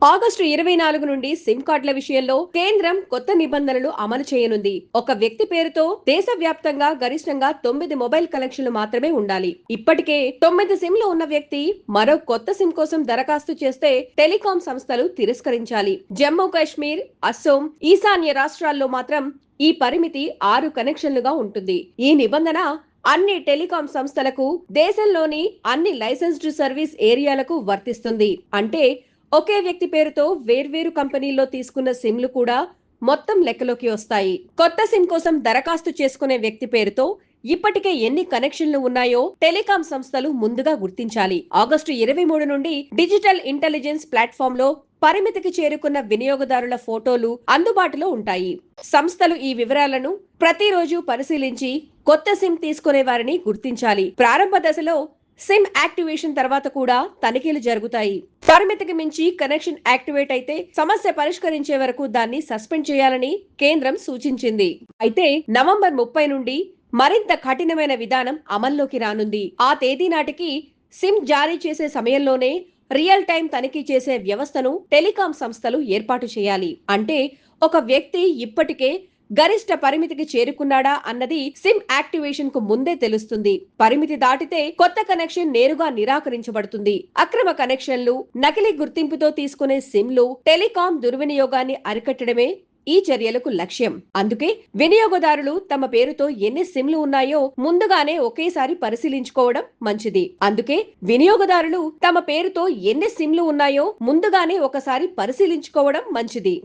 August 24 నుండి SIM కార్డుల విషయంలో కేంద్రం కొత్త నిబంధనలు అమలు చేయనుంది. ఒక వ్యక్తి పేరుతో దేశవ్యాప్తంగా గరిష్టంగా 9 మొబైల్ కనెక్షన్లు మాత్రమే ఉండాలి. ఇప్పటికే 9 సిమ్లు ఉన్న వ్యక్తి మరో కొత్త సిమ్ కోసం దరఖాస్తు చేస్తే టెలికాం సంస్థలు తిరస్కరించాలి. జమ్మూ కాశ్మీర్, అస్సోం, ఈశాన్య రాష్ట్రాల్లో మాత్రం ఈ పరిమితి 6 కనెక్షన్లుగా ఉంటుంది. ఈ నిబంధన అన్ని టెలికాం సంస్థలకు, దేశంలోని అన్ని లైసెన్స్డ్ సర్వీస్ ఏరియాలకు వర్తిస్తుంది. అంటే ఒకే వ్యక్తి పేరుతో వేర్వేరు కంపెనీల్లో తీసుకున్న సిమ్లు కూడా మొత్తం లెక్కలోకి వస్తాయి. కొత్త సిమ్ కోసం దరఖాస్తు చేసుకునే వ్యక్తి పేరుతో ఇప్పటికే ఎన్ని కనెక్షన్లు ఉన్నాయో టెలికాం సంస్థలు ముందుగా గుర్తించాలి. ఆగస్టు 23 నుండి డిజిటల్ ఇంటెలిజెన్స్ ప్లాట్ఫామ్ లో పరిమితికి చేరుకున్న వినియోగదారుల ఫోటోలు అందుబాటులో ఉంటాయి. సంస్థలు ఈ వివరాలను ప్రతిరోజు పరిశీలించి కొత్త సిమ్ తీసుకునే వారిని గుర్తించాలి. ప్రారంభ దశలో సిమ్ యాక్టివేషన్ తర్వాత కూడా తనిఖీలు జరుగుతాయి. పరిమితికి మించి కనెక్షన్ యాక్టివేట్ అయితే సమస్య పరిష్కరించే వరకు దాన్ని సస్పెండ్ చేయాలని కేంద్రం సూచించింది. అయితే నవంబర్ 30 నుండి మరింత కఠినమైన విధానం అమల్లోకి రానుంది. ఆ తేదీ నాటికి సిమ్ జారీ చేసే సమయంలోనే రియల్ టైం తనిఖీ చేసే వ్యవస్థను టెలికాం సంస్థలు ఏర్పాటు చేయాలి. అంటే ఒక వ్యక్తి ఇప్పటికే గరిష్ట పరిమితికి చేరుకున్నాడా అన్నది సిమ్ యాక్టివేషన్ కు ముందే తెలుస్తుంది. పరిమితి దాటితే కొత్త కనెక్షన్ నేరుగా నిరాకరించబడుతుంది. అక్రమ కనెక్షన్లు, నకిలీ గుర్తింపుతో తీసుకునే సిమ్లు, టెలికాం దుర్వినియోగాన్ని అరికట్టడమే ఈ చర్యలకు లక్ష్యం. అందుకే వినియోగదారులు తమ పేరుతో ఎన్ని సిమ్లు ఉన్నాయో ముందుగానే ఒకేసారి పరిశీలించుకోవడం మంచిది. అందుకే వినియోగదారులు తమ పేరుతో ఎన్ని సిమ్లు ఉన్నాయో ముందుగానే ఒకసారి పరిశీలించుకోవడం మంచిది.